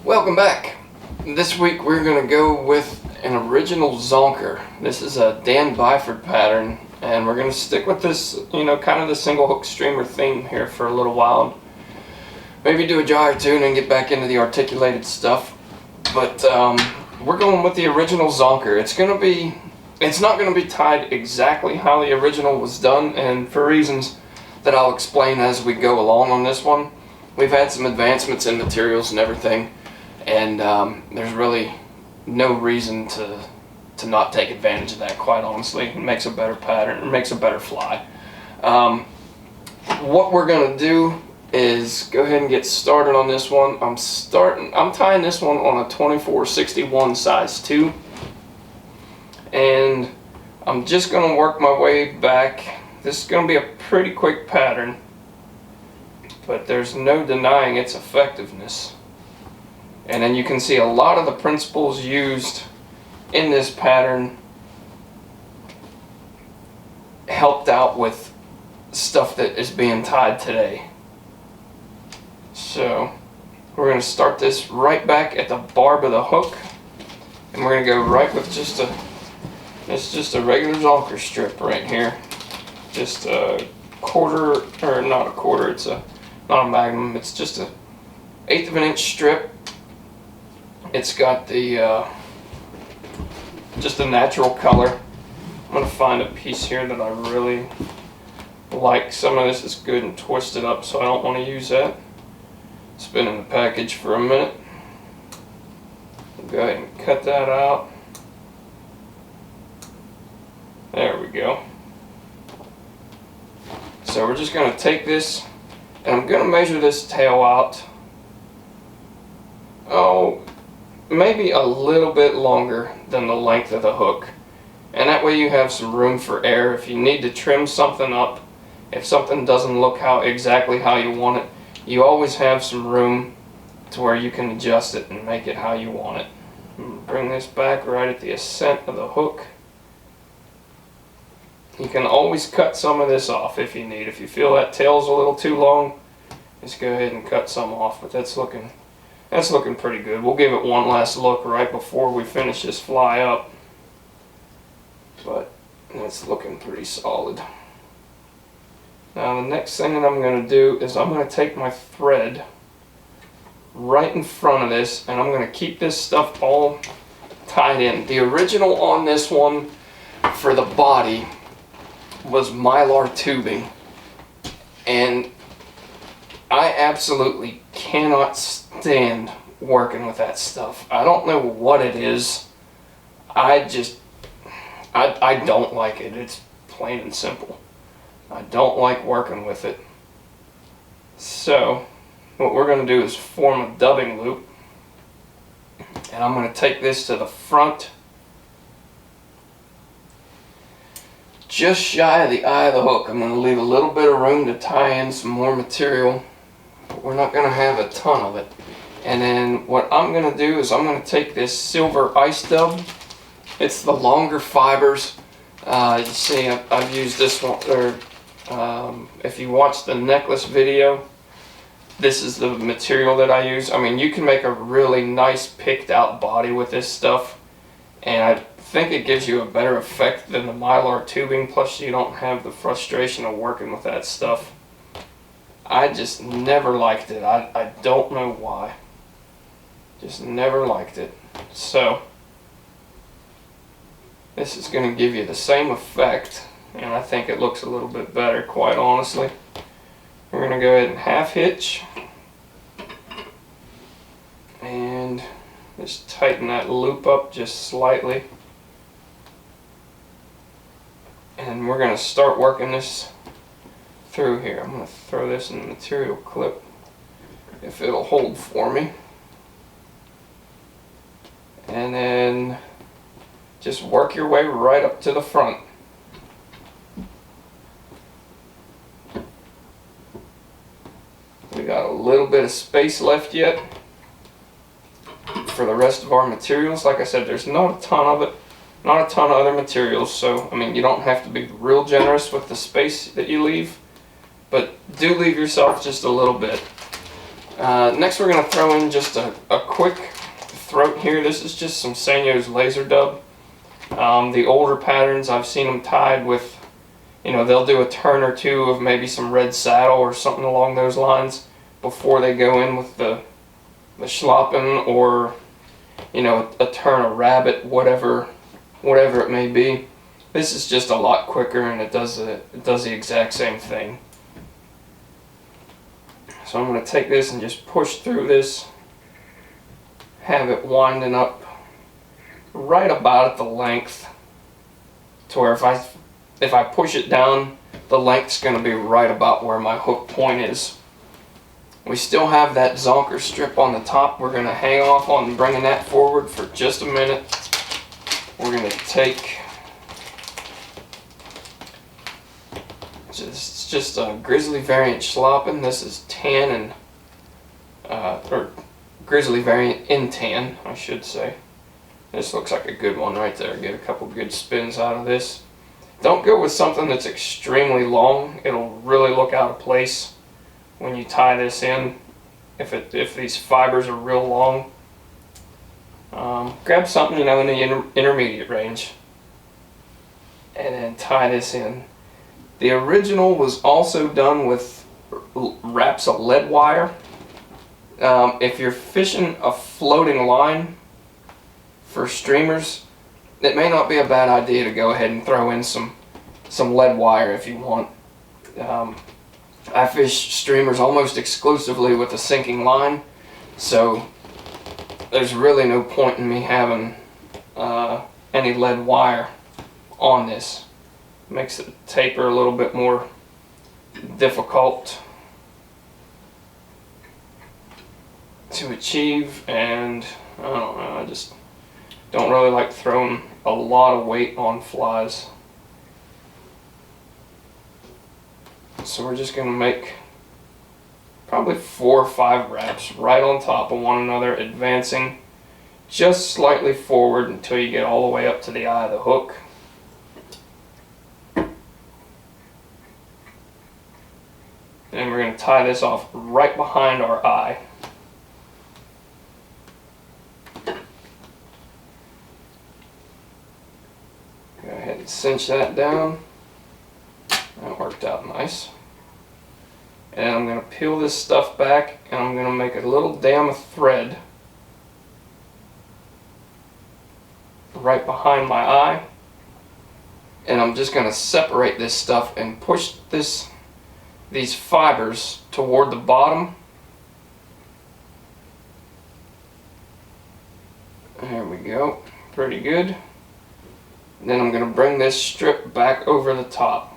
Welcome back. This week we're going to go with an original Zonker. This is a Dan Byford pattern, and we're going to stick with this, kind of the single hook streamer theme here for a little while. Maybe do a dry or two and then get back into the articulated stuff. But we're going with the original Zonker. It's not going to be tied exactly how the original was done, and for reasons that I'll explain as we go along on this one. We've had some advancements in materials and everything, and there's really no reason to not take advantage of that, quite honestly. It makes a better pattern, it makes a better fly. What we're going to do is go ahead and get started on this one. I'm tying this one on a 2461 size 2, and I'm just going to work my way back. This is going to be a pretty quick pattern, but there's no denying its effectiveness. And then you can see a lot of the principles used in this pattern helped out with stuff that is being tied today. So we're going to start this right back at the barb of the hook, and we're going to go right with just a regular Zonker strip right here. Just a quarter, or not a quarter, it's not a magnum, it's just a 1/8 of an inch strip. It's got the just a natural color. I'm going to find a piece here that I really like. Some of this is good and twisted up, so I don't want to use that. It's been in the package for a minute. We'll go ahead and cut that out. There we go. So we're just going to take this, and I'm going to measure this tail out, maybe a little bit longer than the length of the hook. And that way you have some room for error. If you need to trim something up, if something doesn't look exactly how you want it, you always have some room to where you can adjust it and make it how you want it. Bring this back right at the ascent of the hook. You can always cut some of this off if you need. If you feel that tail's a little too long, just go ahead and cut some off. But that's looking pretty good. We'll give it one last look right before we finish this fly up. But that's looking pretty solid. Now the next thing that I'm going to do is I'm going to take my thread right in front of this, and I'm going to keep this stuff all tied in. The original on this one for the body was mylar tubing, and I absolutely cannot stand working with that stuff. I don't know what it is. I don't like it. It's plain and simple. I don't like working with it. So what we're going to do is form a dubbing loop, and I'm going to take this to the front, just shy of the eye of the hook. I'm going to leave a little bit of room to tie in some more material, but we're not going to have a ton of it. And then what I'm going to do is I'm going to take this silver ice dub. It's the longer fibers. You see I've used this one, or if you watch the necklace video, this is the material that I use. I mean, you can make a really nice picked out body with this stuff, and I think it gives you a better effect than the mylar tubing, plus you don't have the frustration of working with that stuff. I just never liked it. I don't know why. Just never liked it. So this is going to give you the same effect, and I think it looks a little bit better, quite honestly. We're going to go ahead and half hitch and just tighten that loop up just slightly. And we're going to start working this through here. I'm going to throw this in the material clip if it'll hold for me. And then just work your way right up to the front. We got a little bit of space left yet for the rest of our materials. Like I said, there's not a ton of it. Not a ton of other materials, so I mean, you don't have to be real generous with the space that you leave, but do leave yourself just a little bit. Next we're going to throw in just a quick throat here. This is just some Senyo's laser dub. The older patterns, I've seen them tied with, they'll do a turn or two of maybe some red saddle or something along those lines before they go in with the Schlappen, or a turn of rabbit, whatever it may be. This is just a lot quicker, and it does the exact same thing. So I'm going to take this and just push through this, have it winding up right about at the length, to where if I push it down, the length's going to be right about where my hook point is. We still have that Zonker strip on the top. We're going to hang off on bringing that forward for just a minute. We're going to take, it's just a Grizzly variant Schlappen. This is tan or Grizzly variant in tan, I should say. This looks like a good one right there. Get a couple good spins out of this. Don't go with something that's extremely long. It'll really look out of place when you tie this in, if these fibers are real long. Grab something in the intermediate range and then tie this in. The original was also done with wraps of lead wire. If you're fishing a floating line for streamers, it may not be a bad idea to go ahead and throw in some lead wire if you want. I fish streamers almost exclusively with a sinking line, so there's really no point in me having any lead wire on this. It makes the taper a little bit more difficult to achieve, and I don't know, I just don't really like throwing a lot of weight on flies. So we're just going to make probably 4 or 5 wraps right on top of one another, advancing just slightly forward until you get all the way up to the eye of the hook. And we're going to tie this off right behind our eye. Go ahead and cinch that down. That worked out nice. And I'm going to peel this stuff back, and I'm going to make a little dam of thread right behind my eye. And I'm just going to separate this stuff and push these fibers toward the bottom. There we go. Pretty good. Then I'm going to bring this strip back over the top.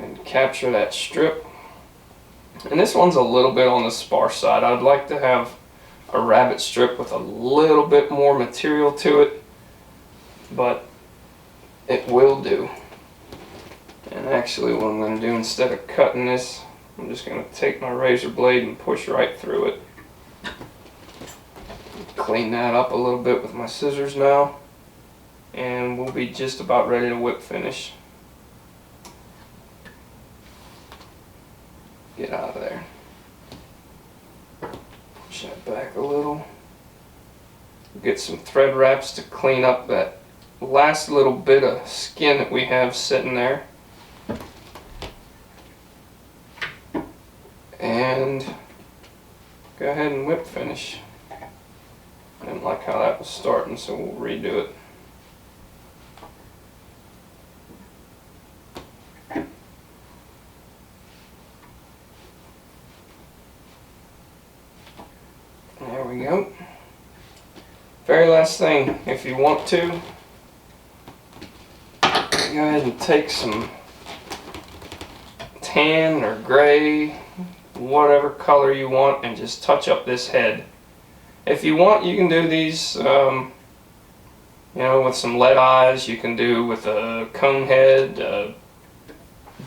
And capture that strip. And this one's a little bit on the sparse side. I'd like to have a rabbit strip with a little bit more material to it, but it will do. And actually what I'm going to do, instead of cutting this, I'm just going to take my razor blade and push right through it. Clean that up a little bit with my scissors now, and we'll be just about ready to whip finish. Get out of there. Push that back a little. Get some thread wraps to clean up that last little bit of skin that we have sitting there. And go ahead and whip finish. I didn't like how that was starting, so we'll redo it. There we go. Very last thing, if you want to, go ahead and take some tan or gray, whatever color you want, and just touch up this head. If you want, you can do these with some lead eyes. You can do with a cone head, a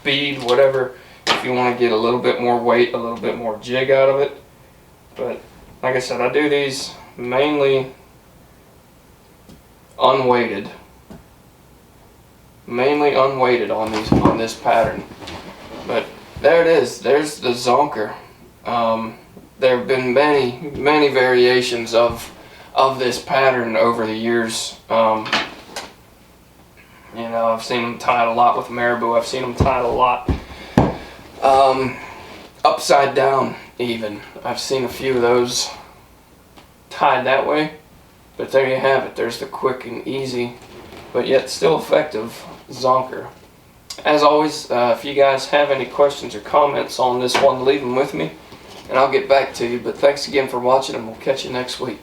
bead, whatever, if you want to get a little bit more weight, a little bit more jig out of it. But like I said, I do these mainly unweighted. mainly unweighted on this pattern. But there it is. There's the Zonker. There have been many variations of this pattern over the years. You know, I've seen them tied a lot with marabou. I've seen them tied a lot upside down even. I've seen a few of those tied that way. But there you have it. There's the quick and easy, but yet still effective Zonker. As always, if you guys have any questions or comments on this one, leave them with me, and I'll get back to you. But thanks again for watching, and we'll catch you next week.